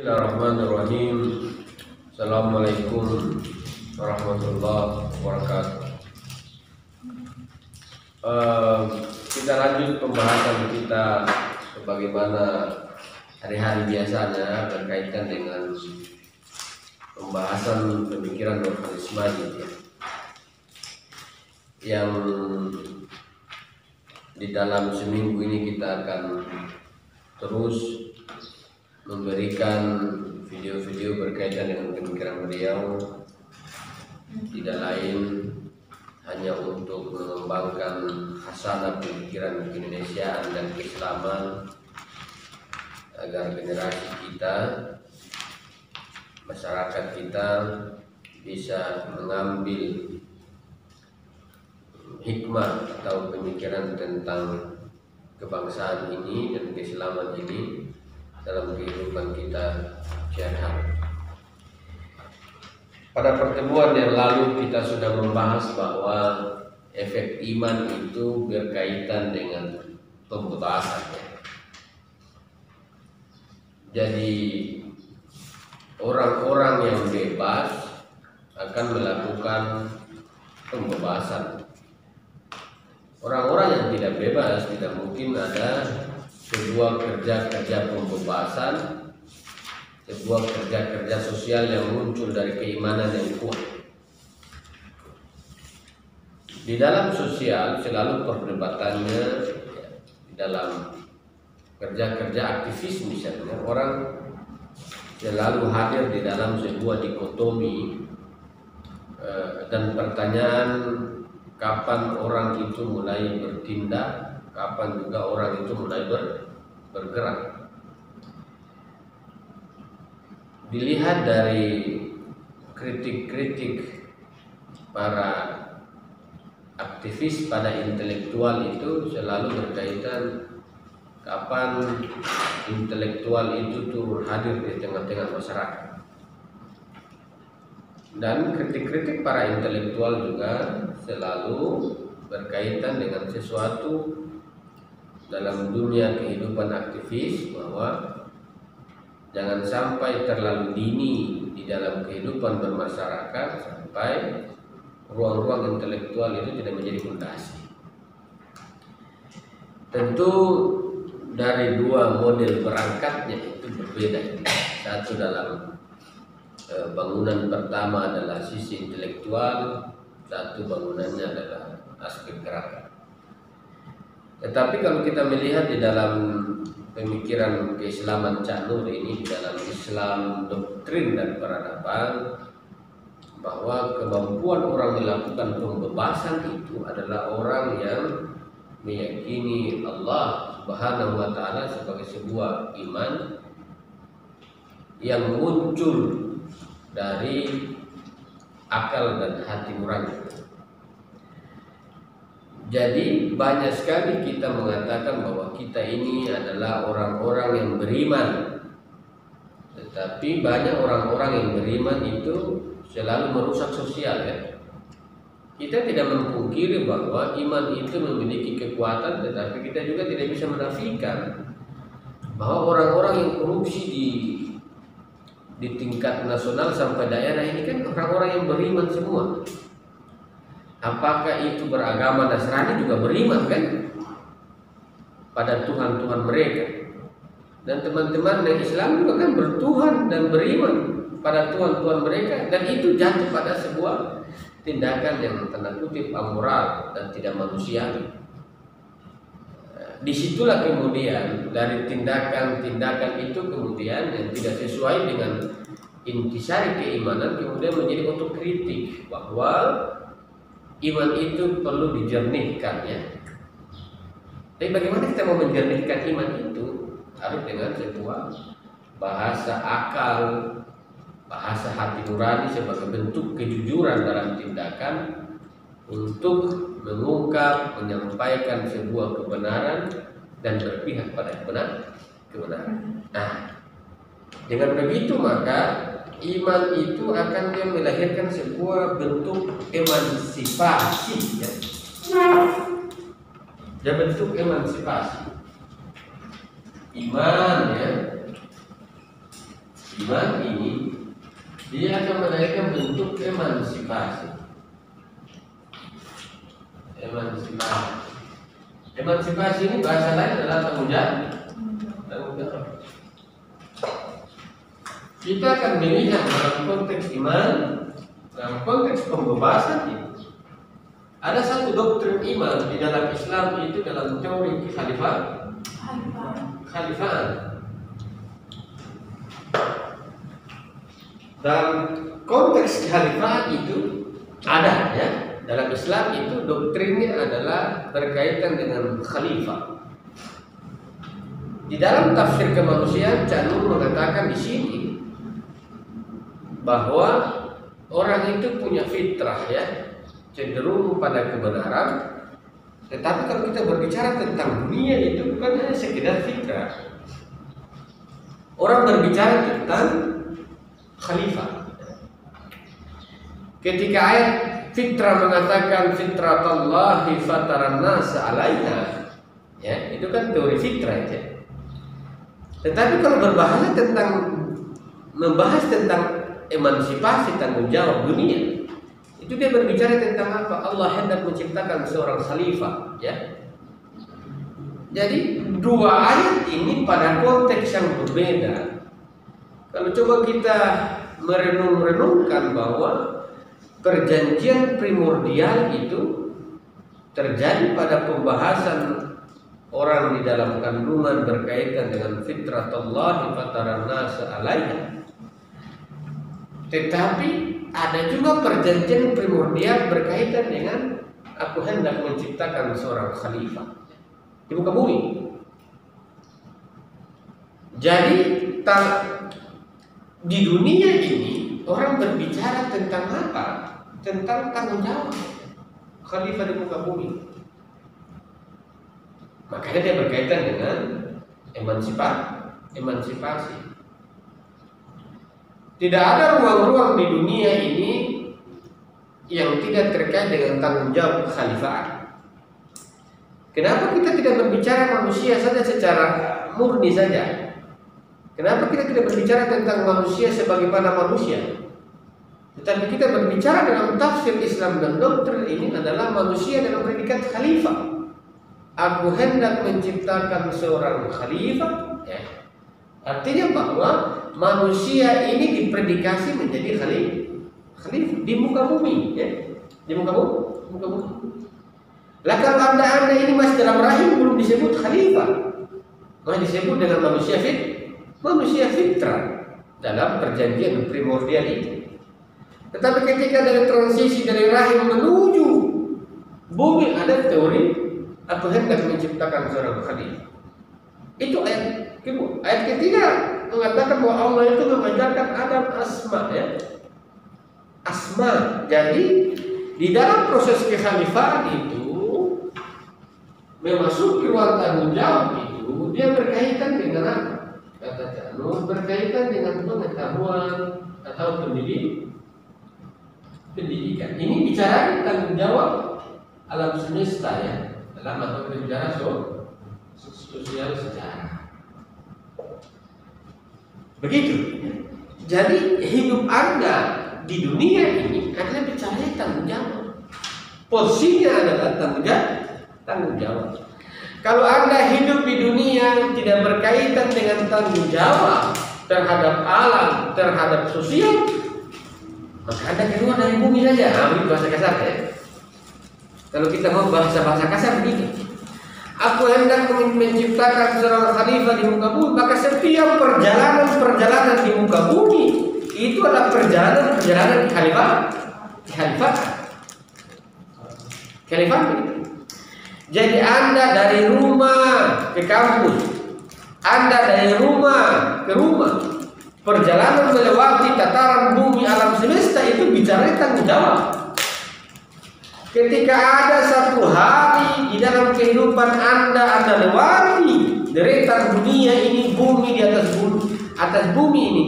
Bismillahirrahmanirrahim. Assalamualaikum warahmatullahi wabarakatuh. Kita lanjut pembahasan kita sebagaimana hari-hari biasanya berkaitan dengan pembahasan pemikiran Nurholis Majid yang di dalam seminggu ini kita akan terus memberikan video-video berkaitan dengan pemikiran beliau, tidak lain hanya untuk mengembangkan khasanah pemikiran keindonesiaan dan keislaman agar generasi kita, masyarakat kita bisa mengambil hikmah atau pemikiran tentang kebangsaan ini dan keislaman ini dalam kehidupan kita sehari-hari. Pada pertemuan yang lalu kita sudah membahas bahwa efek iman itu berkaitan dengan pembebasan. Jadi orang-orang yang bebas akan melakukan pembebasan. Orang-orang yang tidak bebas tidak mungkin ada sebuah kerja-kerja pembebasan, sebuah kerja-kerja sosial yang muncul dari keimanan yang kuat. Di dalam sosial selalu perdebatannya, di dalam kerja-kerja aktivis misalnya, orang selalu hadir di dalam sebuah dikotomi dan pertanyaan kapan orang itu mulai bertindak, kapan juga orang itu mulai bergerak. Dilihat dari kritik-kritik para aktivis pada intelektual itu selalu berkaitan kapan intelektual itu turun hadir di tengah-tengah masyarakat. Dan kritik-kritik para intelektual juga selalu berkaitan dengan sesuatu dalam dunia kehidupan aktivis, bahwa jangan sampai terlalu dini di dalam kehidupan bermasyarakat sampai ruang-ruang intelektual itu tidak menjadi fondasi. Tentu dari dua model berangkatnya itu berbeda. Satu dalam bangunan pertama adalah sisi intelektual, satu bangunannya adalah aspek gerakan. Tetapi kalau kita melihat di dalam pemikiran keislaman Cak Nur ini, di dalam Islam doktrin dan peradaban, bahwa kemampuan orang melakukan pembebasan itu adalah orang yang meyakini Allah Subhanahu wa Ta'ala sebagai sebuah iman yang muncul dari akal dan hati nurani. Jadi banyak sekali kita mengatakan bahwa kita ini adalah orang-orang yang beriman, tetapi banyak orang-orang yang beriman itu selalu merusak sosial, ya. Kita tidak memungkiri bahwa iman itu memiliki kekuatan, tetapi kita juga tidak bisa menafikan bahwa orang-orang yang korupsi di tingkat nasional sampai daerah ini kan orang-orang yang beriman semua. Apakah itu beragama Nasrani juga beriman kan pada Tuhan-Tuhan mereka, dan teman-teman yang Islam juga kan bertuhan dan beriman pada Tuhan-Tuhan mereka, dan itu jatuh pada sebuah tindakan yang tanda kutip amoral dan tidak manusiawi. Disitulah kemudian dari tindakan-tindakan itu kemudian yang tidak sesuai dengan intisari keimanan kemudian menjadi otokritik bahwa iman itu perlu dijernihkan, ya. Tapi bagaimana kita mau menjernihkan iman itu? Harus dengan sebuah bahasa akal, bahasa hati nurani sebagai bentuk kejujuran dalam tindakan untuk mengungkap, menyampaikan sebuah kebenaran dan berpihak pada kebenaran. Nah, dengan begitu maka iman itu akan dia melahirkan sebuah bentuk emansipasi, ya. Dia bentuk emansipasi. Iman, ya, iman ini dia akan melahirkan bentuk emansipasi. Emansipasi ini bahasa lain adalah tanggung jawab. Kita akan melihat dalam konteks iman, dalam konteks pembebasan ini. Ada satu doktrin iman di dalam Islam, itu dalam teori khalifaan. Dalam konteks khalifaan itu ada ya, dalam Islam itu doktrinnya adalah berkaitan dengan khalifah. Di dalam tafsir kemanusiaan, Canur mengatakan di sini bahwa orang itu punya fitrah ya, cenderung pada kebenaran. Tetapi kalau kita berbicara tentang dunia itu bukan hanya sekedar fitrah. Orang berbicara tentang khalifah. Ketika ayat fitrah mengatakan fitratallahi fataran nas 'alaiha, ya, itu kan teori fitrah ya. Tetapi kalau berbahasa tentang membahas tentang emansipasi tanggung jawab dunia, itu dia berbicara tentang apa? Allah hendak menciptakan seorang khalifah, ya. Jadi dua ayat ini pada konteks yang berbeda. Kalau coba kita merenung-renungkan bahwa perjanjian primordial itu terjadi pada pembahasan orang di dalam kandungan berkaitan dengan fitratallahi fataran nas 'alaiha. Tetapi ada juga perjanjian primordial berkaitan dengan aku hendak menciptakan seorang khalifah di muka bumi. Jadi di dunia ini orang berbicara tentang apa? Tentang tanggung jawab khalifah di muka bumi. Makanya dia berkaitan dengan emansipasi. Tidak ada ruang-ruang di dunia ini yang tidak terkait dengan tanggung jawab kekhalifahan. Kenapa kita tidak berbicara manusia saja secara murni saja? Kenapa kita tidak berbicara tentang manusia sebagaimana manusia? Tetapi kita berbicara dalam tafsir Islam dan doktrin ini adalah manusia dalam predikat khalifah. Aku hendak menciptakan seorang khalifah, ya. Artinya bahwa manusia ini dipredikasi menjadi khalifah di muka bumi, ya. Di muka bumi. Lah kalau anda ini masih dalam rahim belum disebut khalifah, masih disebut dengan manusia fitrah dalam perjanjian primordial itu. Tetapi ketika dari transisi dari rahim menuju bumi ada teori aku hendak menciptakan seorang khalifah. Itu ayat kedua. Ayat ketiga mengatakan bahwa Allah itu mengajarkan Adam asma, ya. Asma. Jadi di dalam proses kekhalifahan itu memasuki ruang tanggung jawab itu dia berkaitan dengan apa? Kata Canur, berkaitan dengan pengetahuan atau pendidikan. Ini bicara tanggung jawab alam semesta, ya. Dalam atau berbicara sosial sejarah. Begitu. Jadi hidup Anda di dunia ini adalah bicara tanggung jawab. Posisinya adalah tanggung jawab. Kalau Anda hidup di dunia tidak berkaitan dengan tanggung jawab terhadap alam, terhadap sosial, maka Anda keluar dari bumi saja. Ambil bahasa kasar, ya. Kalau kita mau bahasa kasar begini, aku hendak menciptakan seorang khalifah di muka bumi, maka setiap perjalanan di muka bumi itu adalah perjalanan khalifah. Jadi Anda dari rumah ke kampus, Anda dari rumah ke rumah, perjalanan melewati tataran bumi alam semesta itu bicara tanggung jawab. Ketika ada satu hari di dalam kehidupan Anda lewati deretan dunia ini, bumi di atas bumi ini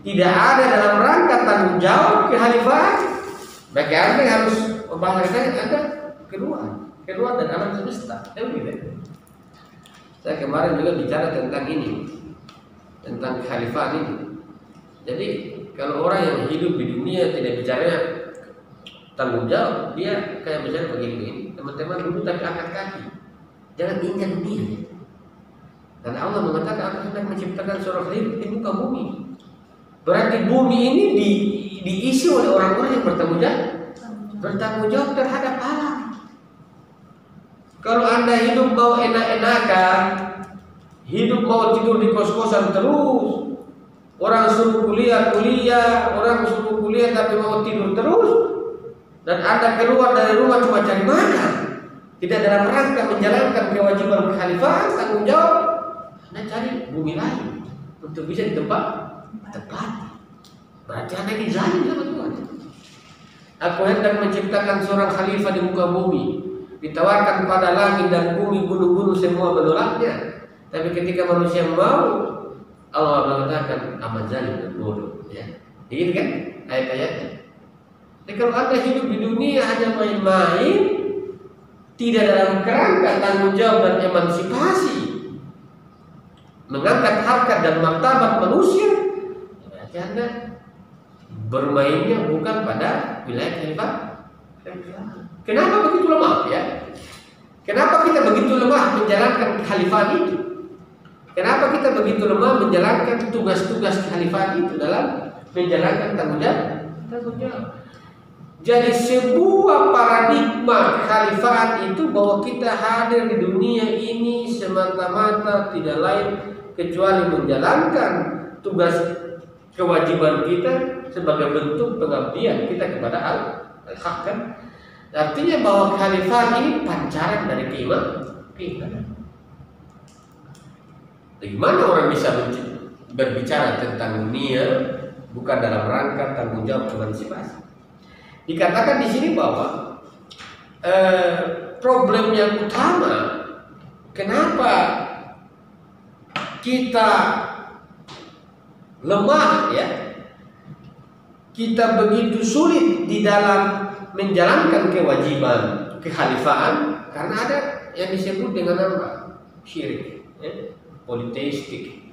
tidak ada dalam rangka tanggung jawab kekhalifahan, maka Anda harus membahasakan Anda keluar dari alam semesta. Saya kemarin juga bicara tentang ini, tentang kekhalifahan ini. Jadi kalau orang yang hidup di dunia tidak bicara tanggung jawab, dia kayak bicara begini, teman-teman dulu tapi angkat kaki, jangan ingat dunia. Dan Allah mengatakan aku hendak menciptakan seorang khalifah di muka bumi. Berarti bumi ini diisi oleh orang-orang yang bertanggung jawab terhadap alam. Kalau Anda hidup mau enak-enakan, hidup mau tidur di kos-kosan terus, orang suruh kuliah, orang suruh kuliah tapi mau tidur terus, dan Anda keluar dari rumah cuma cari makan, tidak dalam rangka menjalankan kewajiban kekhalifahan, tanggung jawab, Anda cari bumi lain untuk bisa ditempati. Berarti Anda ini zalim sama Tuhan. Aku hendak menciptakan seorang khalifah di muka bumi. Ditawarkan pada langit dan bumi, gunung-gunung semua menolaknya. Tapi ketika manusia mau, Allah mengatakan amat zalim dan bodoh. Ya, ini kan ayat-ayatnya. Jadi kalau Anda hidup di dunia hanya main-main, tidak dalam kerangka tanggung jawab dan emansipasi, mengangkat harkat dan martabat manusia, berarti Anda bermainnya bukan pada wilayah khalifah. Kenapa begitu lemah ya? Kenapa kita begitu lemah menjalankan kekhalifahan itu? Kenapa kita begitu lemah menjalankan tugas-tugas kekhalifahan itu dalam menjalankan tanggung jawab? Jadi sebuah paradigma kekhalifahan itu bahwa kita hadir di dunia ini semata-mata tidak lain kecuali menjalankan tugas kewajiban kita sebagai bentuk pengabdian kita kepada al-haq kan? Artinya bahwa kekhalifahan ini pancaran dari keimanan. Bagaimana orang bisa berbicara tentang dunia bukan dalam rangka tanggung jawab emansipasi? Dikatakan di sini bahwa problem yang utama kenapa kita lemah ya, kita begitu sulit di dalam menjalankan kewajiban kekhalifahan karena ada yang disebut dengan apa? Syirik, ya? Politeistik.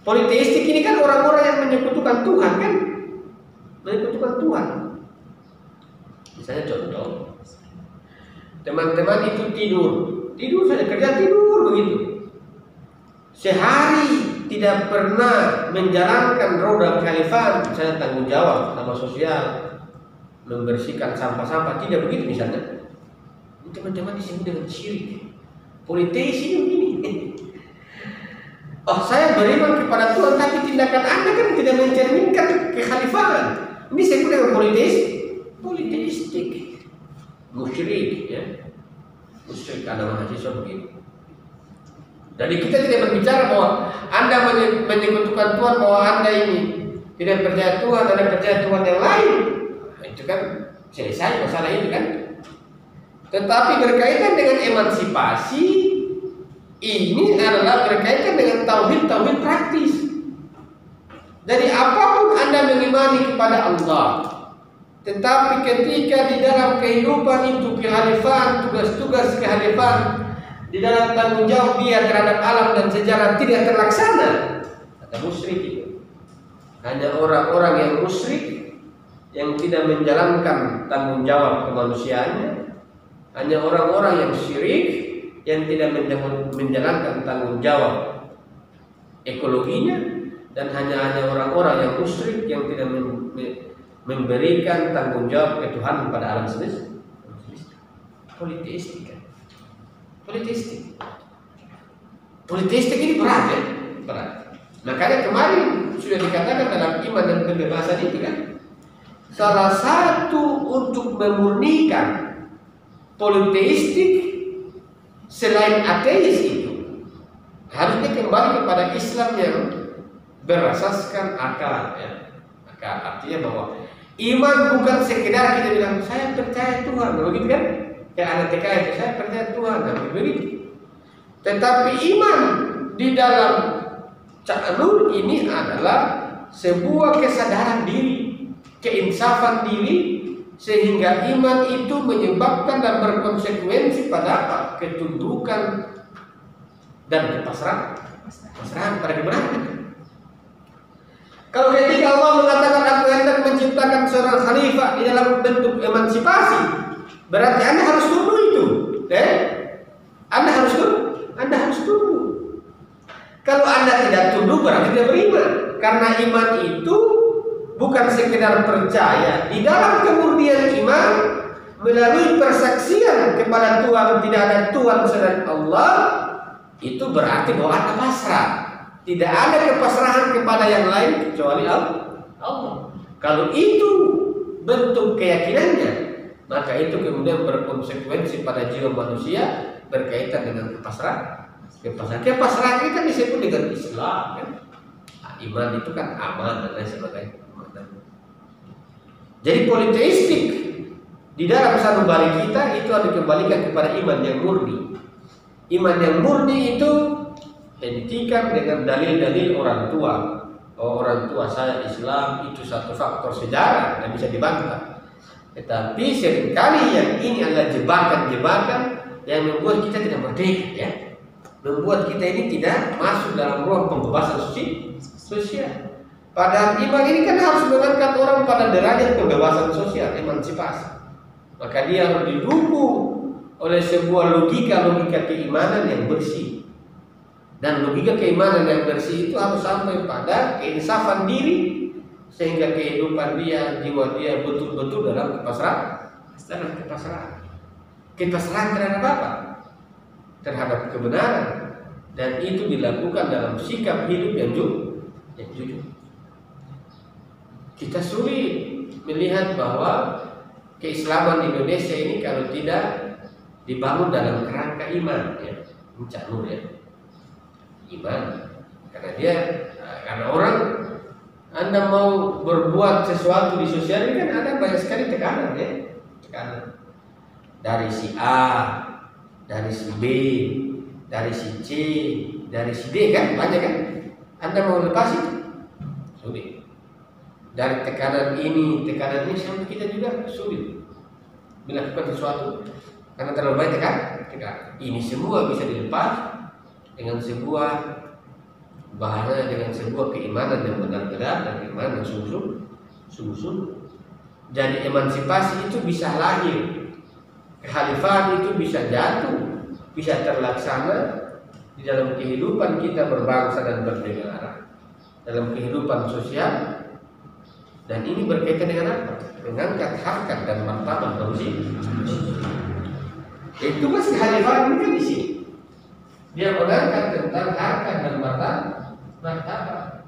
Politeistik ini kan orang-orang yang menyekutukan Tuhan kan? Menyekutukan Tuhan. Misalnya contoh, teman-teman itu tidur saja, kerja tidur begitu. Sehari tidak pernah menjalankan roda kekhalifahan, misalnya tanggung jawab sama sosial, membersihkan sampah-sampah, tidak begitu misalnya. Teman-teman disebut dengan syirik. Politeis ini begini. Oh, saya beriman kepada Tuhan, tapi tindakan Anda kan tidak mencerminkan kekhalifahan. Ini disebut dengan politeistik, musyrik, ya. Musyrik ada mahasiswa begitu. Jadi kita tidak berbicara bahwa Anda menyekutukan Tuhan, bahwa Anda ini tidak percaya Tuhan, Anda percaya Tuhan yang lain. Nah, itu kan selesai masalah itu kan. Tetapi berkaitan dengan emansipasi, ini adalah berkaitan dengan tauhid praktis. Jadi apapun Anda mengimani kepada Allah, tetapi ketika di dalam kehidupan itu kekhalifahan, tugas-tugas kekhalifahan di dalam tanggung jawab dia terhadap alam dan sejarah tidak terlaksana, kata musyrik itu. Hanya orang-orang yang musyrik yang tidak menjalankan tanggung jawab kemanusiaannya, hanya orang-orang yang syirik yang tidak menjalankan tanggung jawab ekologinya, dan hanya orang-orang yang musyrik yang tidak memberikan tanggung jawab ketuhanan pada alam semesta. Politeistik kan? Politistik ini berat ya, berat. Makanya kemarin sudah dikatakan dalam iman dan kebebasan itu kan, salah satu untuk memurnikan politeistik selain ateis itu harusnya kembali kepada Islam yang berasaskan akal ya. Akal artinya bahwa iman bukan sekedar kita bilang saya percaya Tuhan, begitu kan? Kayak anak TK itu saya percaya Tuhan, begitu. Tetapi iman di dalam Ca'anur ini adalah sebuah kesadaran diri, keinsafan diri, sehingga iman itu menyebabkan dan berkonsekuensi pada apa? Ketundukan dan kepasrahan pada kebenaran. Kalau ketika Allah mengatakan aku hendak menciptakan seorang khalifah di dalam bentuk emansipasi, berarti Anda harus tunduk itu. Anda harus tunduk. Kalau Anda tidak tunduk berarti tidak beriman. Karena iman itu bukan sekedar percaya. Di dalam kemurnian iman melalui persaksian kepada Tuhan tidak ada Tuhan selain Allah, itu berarti bahwa Anda pasrah. Tidak ada kepasrahan kepada yang lain kecuali Allah. Kalau itu bentuk keyakinannya, maka itu kemudian berkonsekuensi pada jiwa manusia berkaitan dengan kepasrahan. Kepasrahan ini kan disebut dengan Islam, kan? Nah, iman itu kan aman dan lain sebagainya. Jadi politeistik di dalam sanubari kita itu ada dikembalikan kepada iman yang murni. Iman yang murni itu hentikan dengan dalil-dalil orang tua. Oh, orang tua saya Islam itu satu faktor sejarah dan bisa dibantah. Tetapi seringkali yang ini adalah jebakan-jebakan yang membuat kita tidak merdeka, ya. Membuat kita ini tidak masuk dalam ruang pembebasan sosial. Padahal iman ini kan harus mengangkat orang pada derajat pembebasan sosial, emansipasi. Maka dia harus didukung oleh sebuah logika keimanan yang bersih. Dan logika keimanan yang bersih itu harus sampai pada keinsafan diri, sehingga kehidupan dia, jiwa dia betul-betul dalam kepasrahan. Kepasrahan terhadap apa? Terhadap kebenaran, dan itu dilakukan dalam sikap hidup yang jujur. Kita sulit melihat bahwa keislaman Indonesia ini kalau tidak dibangun dalam kerangka iman, ya, Nur, ya, iman. Karena orang Anda mau berbuat sesuatu di sosial ini kan ada banyak sekali tekanan, ya, tekanan dari si A, dari si B, dari si C, dari si D, kan banyak, kan? Anda mau lepas itu sulit. Dari tekanan ini sampai kita juga sulit melakukan sesuatu karena terlalu banyak tekanan. Ini semua bisa dilepas dengan sebuah bahana, dengan sebuah keimanan yang benar-benar dan keimanan yang sungguh-sungguh. Jadi emansipasi itu bisa lahir, kekhalifahan itu bisa jatuh, bisa terlaksana di dalam kehidupan kita berbangsa dan bernegara, dalam kehidupan sosial. Dan ini berkaitan dengan apa? Mengangkat harkat dan martabat manusia. Itu mas kekhalifahan ini kan di sini. Dia mengangkat tentang harkat dan martabat.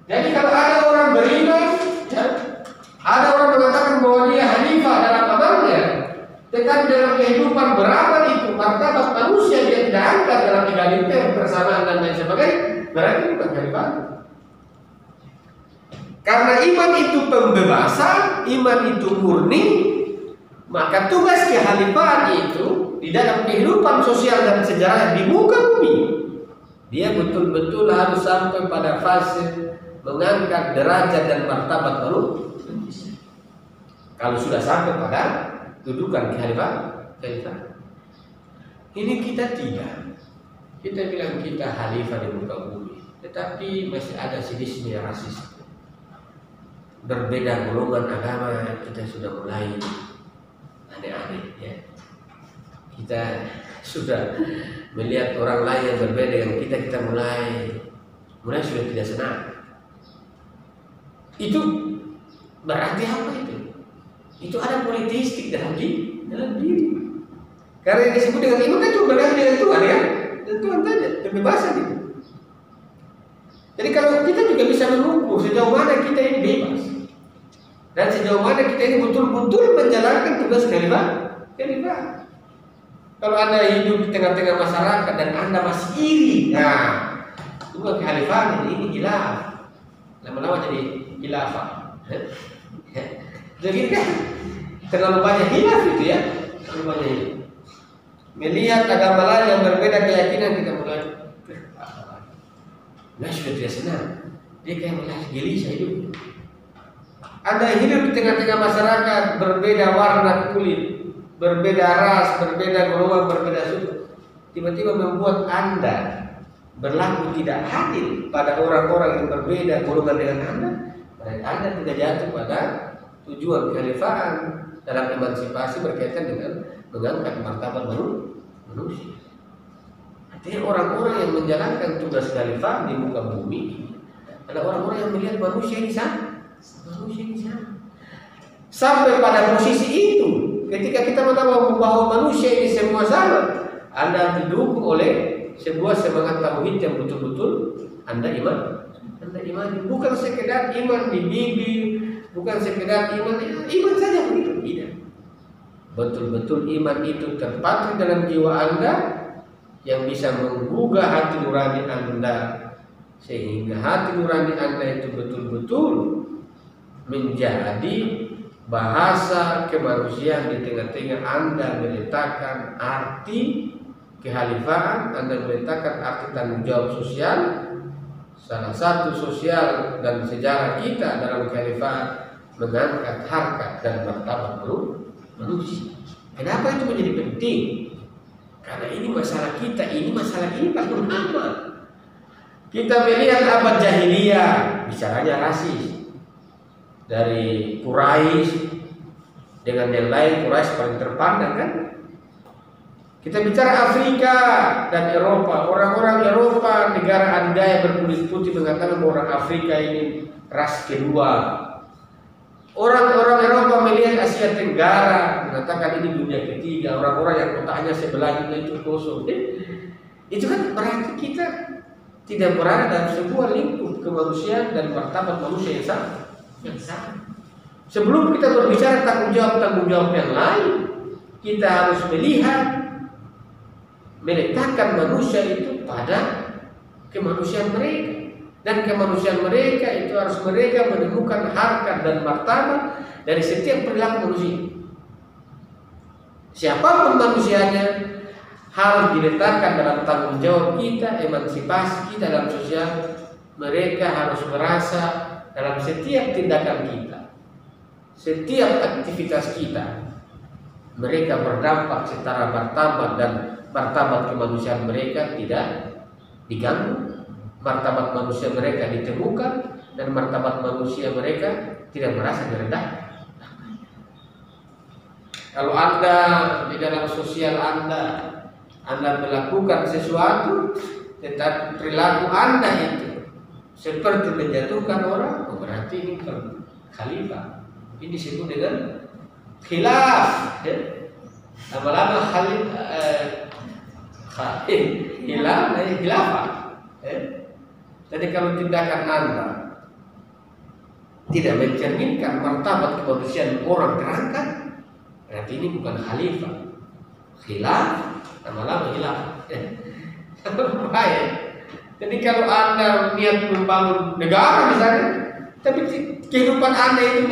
Jadi kalau ada orang beriman, ya, ada orang mengatakan bahwa dia hanifah dalam amalnya, tetapi dalam kehidupan beramal itu martabat manusia dia tidak angkat dalam egaliter, persamaan dan lain sebagainya, berarti bukan kekhalifahan. Karena iman itu pembebasan, iman itu murni, maka tugas kekhalifahan itu di dalam kehidupan sosial dan sejarah di muka bumi, dia betul-betul harus sampai pada fase mengangkat derajat dan martabat manusia. Kalau sudah sampai pada dudukan kekhalifahan, ini kita tidak. Kita bilang kita khalifah di muka bumi, tetapi masih ada sedikit rasis. Berbeda golongan agama kita sudah mulai aneh-aneh, ya. Kita sudah melihat orang lain yang berbeda dengan kita mulai sudah tidak senang. Itu berarti apa itu? Itu ada politeistik dalam diri. Karena yang disebut dengan iman kan cuma berkaitan dengan Tuhan, ya. Dan Tuhan saja kebebasan itu. Jadi kalau kita juga bisa mengukur sejauh mana kita ini bebas dan sejauh mana kita ini betul-betul menjalankan tugas kekhalifahan. Kalau Anda hidup di tengah-tengah masyarakat dan Anda masih iri, nah, itu kekhalifahan ini khilaf. Lama-lama jadi khilafah. Jadi kan terlalu banyak khilaf itu, ya, terlalu banyak ini. Melihat agama lain yang berbeda keyakinan kita mulai sudah tidak senang. Dia kayak mulai gelisah hidup. Anda hidup di tengah-tengah masyarakat berbeda warna kulit, berbeda ras, berbeda golongan, berbeda suku, tiba-tiba membuat Anda berlaku tidak adil pada orang-orang yang berbeda golongan dengan Anda, berarti Anda tidak jatuh pada tujuan kekhalifahan dalam emansipasi berkaitan dengan mengangkat martabat manusia. Artinya orang-orang yang menjalankan tugas khalifah di muka bumi adalah orang-orang yang melihat manusia ini sama. Sampai pada posisi itu, ketika kita mengatakan bahwa manusia ini semua sama, Anda didukung oleh sebuah semangat tauhid yang betul-betul Anda imani. Bukan sekedar iman di bibir, bukan sekedar iman saja begitu, tidak. Betul-betul iman itu terpatri dalam jiwa Anda yang bisa menggugah hati nurani Anda, sehingga hati nurani Anda itu betul-betul menjadi bahasa kemanusiaan di tengah-tengah Anda meletakkan arti kekhalifahan, Anda meletakkan arti tanggung jawab sosial. Salah satu sosial dan sejarah kita dalam kekhalifahan mengangkat harkat dan martabat manusia. Kenapa itu menjadi penting? Karena ini masalah kita, ini paling utama. Kita melihat abad jahiliyah, bicaranya rasis. Dari Quraisy dengan yang lain, Quraisy paling terpandang kan? Kita bicara Afrika dan Eropa, orang-orang Eropa, negara adidaya berkulit putih mengatakan bahwa orang Afrika ini ras kedua. Orang-orang Eropa melihat Asia Tenggara mengatakan ini dunia ketiga. Orang-orang yang kotaknya sebelahnya itu kosong. Itu kan berarti kita tidak berada dalam sebuah lingkup kemanusiaan dan martabat manusia yang sama. Sebelum kita berbicara tanggung jawab yang lain, kita harus meletakkan manusia itu pada kemanusiaan mereka. Dan kemanusiaan mereka itu harus mereka menemukan harkat dan martabat dari setiap perilaku manusia. Siapapun manusianya harus diletakkan dalam tanggung jawab kita, emansipasi kita dalam sosial. Mereka harus merasa dalam setiap tindakan kita, setiap aktivitas kita, mereka berdampak secara martabat dan martabat kemanusiaan mereka tidak diganggu. Martabat manusia mereka ditemukan dan martabat manusia mereka tidak merasa direndahkan. Kalau Anda di dalam sosial Anda melakukan sesuatu, tetapi perilaku Anda itu seperti menjatuhkan orang, berarti ini bukan khalifah. Ini disebut dengan khilaf. Lama-lama khilafah. Jadi kalau tindakan Anda tidak mencerminkan martabat kemanusiaan orang terangkat, berarti ini bukan khalifah. Khilaf, lama-lama hilaf. Bahaya. Jadi kalau Anda niat membangun negara misalnya, tapi kehidupan Anda itu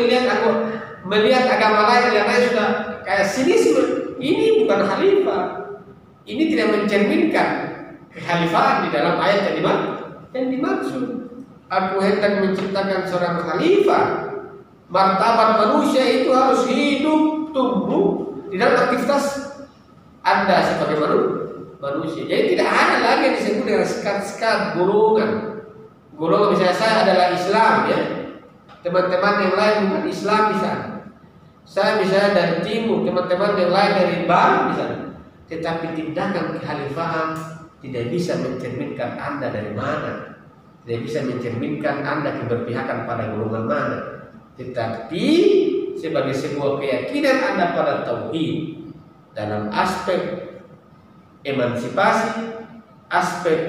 melihat agama lain yang lain sudah kayak sinisme, ini bukan khalifah. Ini tidak mencerminkan kekhalifahan di dalam ayat yang dimaksud. Aku hendak menciptakan seorang khalifah. Martabat manusia itu harus hidup, tumbuh di dalam aktivitas Anda sebagai manusia. Jadi tidak ada lagi yang disebut dengan sekat-sekat golongan. Golongan misalnya saya adalah Islam ya. Teman-teman yang lain bukan Islam misalnya. Saya misalnya dari timur, teman-teman yang lain dari barat misalnya. Tetapi tindakan kekhalifahan tidak bisa mencerminkan Anda dari mana, tidak bisa mencerminkan Anda keberpihakan pada golongan mana. Tetapi sebagai sebuah keyakinan Anda pada tauhid dalam aspek emansipasi, aspek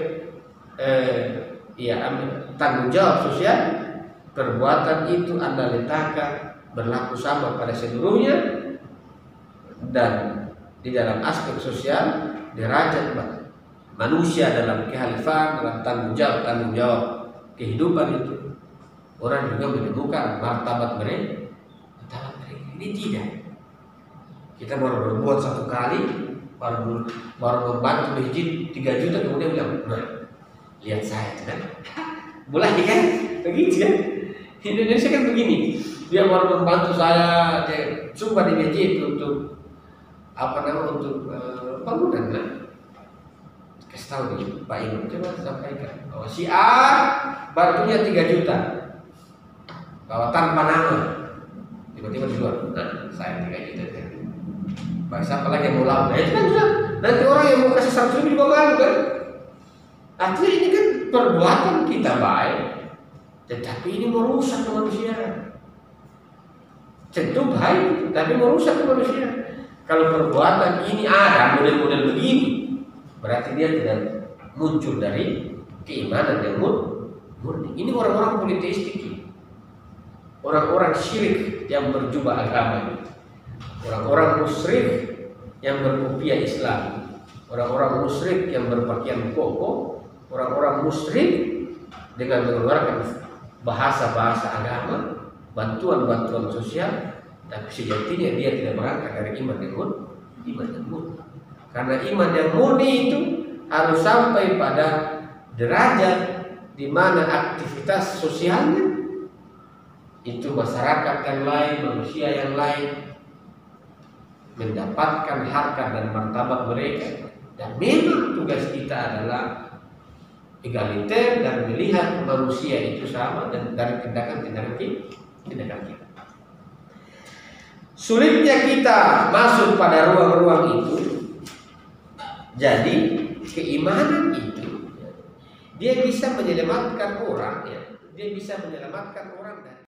tanggung jawab sosial, perbuatan itu Anda letakkan berlaku sama pada seluruhnya. Dan di dalam aspek sosial, derajat manusia dalam kekhalifahan, dalam tanggung jawab kehidupan itu, orang juga menemukan martabat mereka. Ini tidak. Kita baru berbuat satu kali, baru membantu masjid 3 juta, kemudian bilang, nah, lihat saya kan, boleh kan, begitu kan? Indonesia kan begini, dia baru membantu saya, dia sumpah di masjid untuk bangunan kan? kasih tahu nih Pak Imam, coba sampaikan bahwa si A bantunya 3 juta bahwa tanpa nama, tiba-tiba di luar, nah saya 3 juta Pak, siapa lagi yang mau lawan? Nah, itu kan sudah nanti orang yang mau kasih 100 ribu juga malu kan. Artinya ini kan perbuatan kita baik, tetapi ini merusak kemanusiaan. Tentu baik, tapi merusak kemanusiaan. Kalau perbuatan ini ada model-model begini, berarti dia tidak muncul dari keimanan yang murni. Ini orang-orang politistik, orang-orang syirik yang berjubah agama, orang-orang musyrik yang berkopiah Islam, orang-orang musyrik yang berpakaian koko, orang-orang musyrik dengan mengeluarkan bahasa-bahasa agama, bantuan-bantuan sosial, tapi sejatinya dia tidak berangkat dari iman yang murni. Karena iman yang murni itu harus sampai pada derajat di mana aktivitas sosialnya itu masyarakat yang lain, manusia yang lain mendapatkan harkat dan martabat mereka, dan memang tugas kita adalah egaliter dan melihat manusia itu sama dan dari tindakan kita. Sulitnya kita masuk pada ruang-ruang itu, jadi keimanan itu dia bisa menyelamatkan orang, dia bisa menyelamatkan orang dari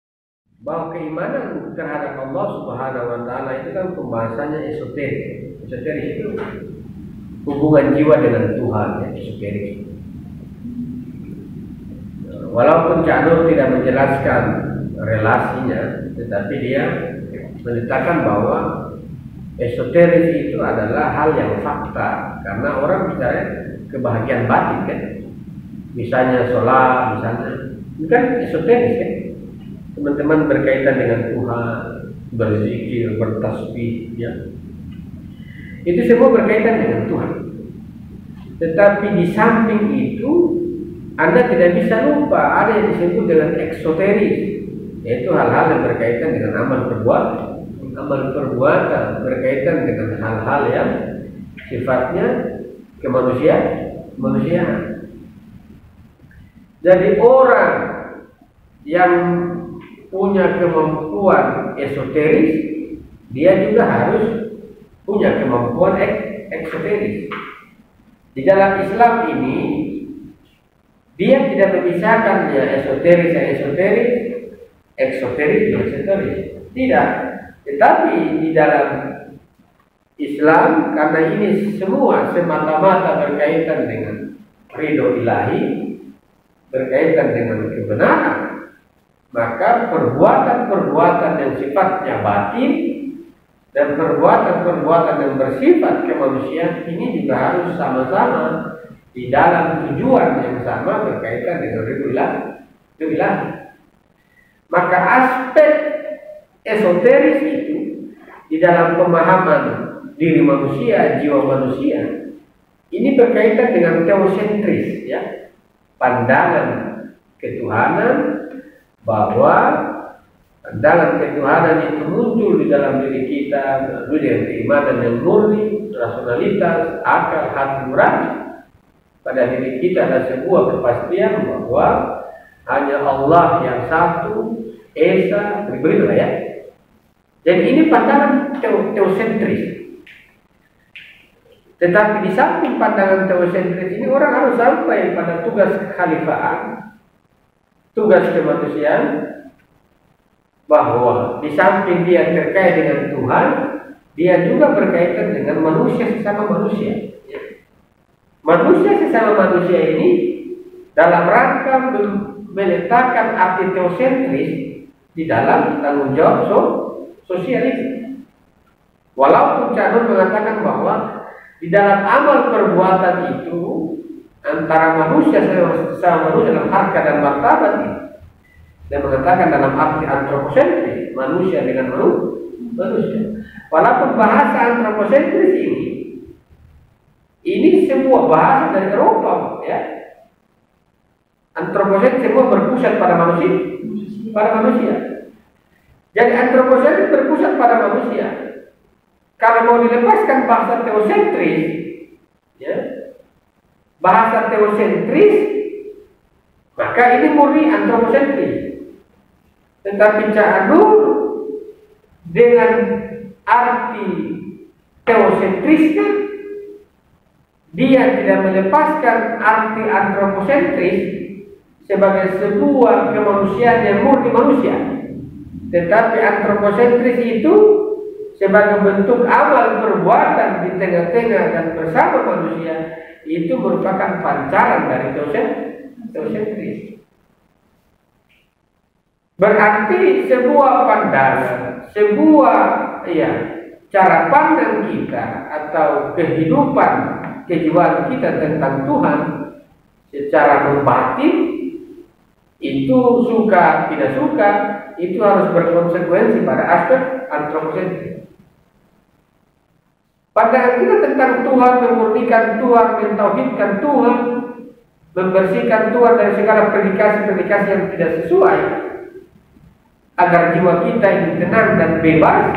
bahwa keimanan terhadap Allah Subhanahu wa taala itu kan pembahasannya esoterik. Esoterik itu hubungan jiwa dengan Tuhan, esoterik. Walaupun Cak Nur tidak menjelaskan relasinya, tetapi dia menetapkan bahwa esoteris itu adalah hal yang fakta, karena orang bicara kebahagiaan batin kan, misalnya sholat, misalnya itu kan esoteris kan, teman-teman berkaitan dengan Tuhan, berzikir, bertasbih, ya, itu semua berkaitan dengan Tuhan. Tetapi di samping itu Anda tidak bisa lupa ada yang disebut dengan eksoteris, yaitu hal-hal yang berkaitan dengan amal perbuatan berkaitan dengan hal-hal yang sifatnya kemanusiaan. Jadi orang yang punya kemampuan esoteris, dia juga harus punya kemampuan eksoteris. Di dalam Islam ini dia tidak memisahkan esoteris yang esoteris, eksoteris yang eksoteris. Tidak. Tetapi di dalam Islam, karena ini semua semata-mata berkaitan dengan ridho ilahi, berkaitan dengan kebenaran, maka perbuatan-perbuatan yang sifatnya batin dan perbuatan-perbuatan yang bersifat kemanusiaan ini juga harus sama-sama di dalam tujuan yang sama berkaitan dengan ridho ilahi. Maka aspek esoteris itu di dalam pemahaman diri manusia, jiwa manusia, ini berkaitan dengan teosentris, ya, pandangan ketuhanan, bahwa pandangan ketuhanan itu muncul di dalam diri kita melalui dengan keimanan yang murni, rasionalitas, akal, hati nurani. Pada diri kita ada sebuah kepastian bahwa hanya Allah yang satu, esa, begitulah ya. Jadi ini pandangan teosentris. Tetapi di samping pandangan teosentris ini orang harus sampai pada tugas kekhalifahan, tugas kemanusiaan, bahwa di samping dia terkait dengan Tuhan, dia juga berkaitan dengan manusia sesama manusia. Manusia sesama manusia ini dalam rangka meletakkan arti teosentris di dalam tanggung jawab sosial itu. Walaupun Cak Nur mengatakan bahwa di dalam amal perbuatan itu antara manusia sesama manusia dalam harkat dan martabat itu, dan mengatakan dalam arti antroposentris, manusia dengan manusia. Walaupun bahasa antroposentris ini semua bahasa dari Eropa, ya. Antroposentris semua berpusat pada manusia. Jadi antroposentris berpusat pada manusia. Kalau mau dilepaskan bahasa teosentris, ya, bahasa teosentris, maka ini murni antroposentris. Tetapi Cak Nur dengan arti teosentrisnya, dia tidak melepaskan arti antroposentris sebagai sebuah kemanusiaan yang murni manusia. Tetapi antroposentris itu sebagai bentuk amal perbuatan di tengah-tengah dan bersama manusia, itu merupakan pancaran dari teosentris. Berarti sebuah pandangan, sebuah cara pandang kita atau kehidupan kejiwaan kita tentang Tuhan secara membatin, itu suka tidak suka, itu harus berkonsekuensi pada aspek antroposentris. Pandangan kita tentang Tuhan, memurnikan Tuhan, mentauhidkan Tuhan, membersihkan Tuhan dari segala predikasi-predikasi yang tidak sesuai, agar jiwa kita ini tenang dan bebas.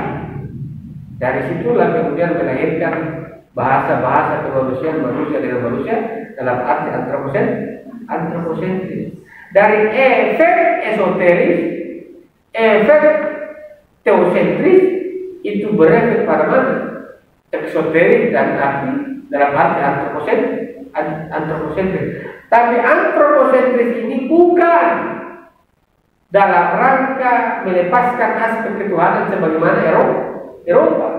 Dari situlah kemudian melahirkan bahasa-bahasa kemanusiaan manusia dengan manusia dalam arti antroposentris. Dari efek esoteris, efek teosentris itu berefek pada mana? Eksoteris dan arti dalam arti antroposentris. Tapi antroposentris ini bukan dalam rangka melepaskan aspek ketuhanan sebagaimana Eropa.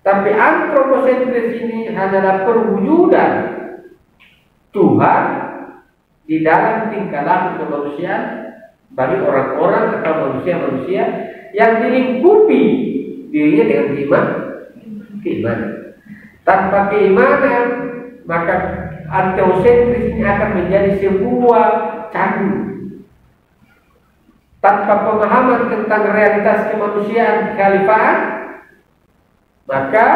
Tapi antroposentris ini hanyalah perwujudan Tuhan di dalam tingkah laku kemanusiaan bagi orang-orang atau manusia-manusia yang dilingkupi dirinya dengan keimanan. Tanpa keimanan, maka antroposentris ini akan menjadi sebuah candu. Tanpa pemahaman tentang realitas kemanusiaan kekhalifahan, maka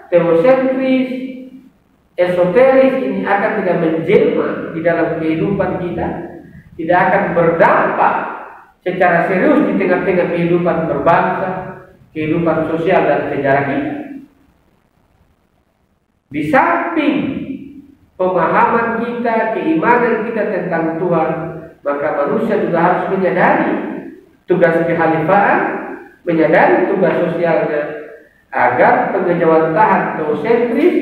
teosentris, esoteris ini akan tidak menjelma di dalam kehidupan kita, tidak akan berdampak secara serius di tengah-tengah kehidupan berbangsa, kehidupan sosial dan sejarah kita. Di samping pemahaman kita, keimanan kita tentang Tuhan, maka manusia juga harus menyadari tugas kekhalifahan, menyadari tugas sosialnya, agar pengejawantahan teosentris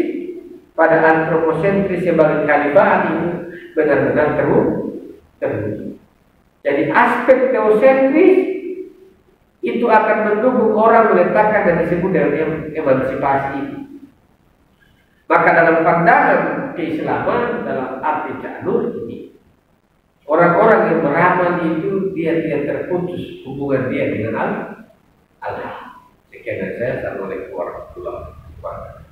pada antroposentris sebagai kekhalifahan itu benar-benar terwujud. Jadi aspek teosentris itu akan mendukung orang meletakkan dan disebut dengan emansipasi. Maka dalam pandangan keislaman, dalam arti Cak Nur ini, orang-orang yang beramal itu dia tidak terputus hubungan dia dengan Allah. Sekian dari saya. Assalamualaikum warahmatullahi wabarakatuh.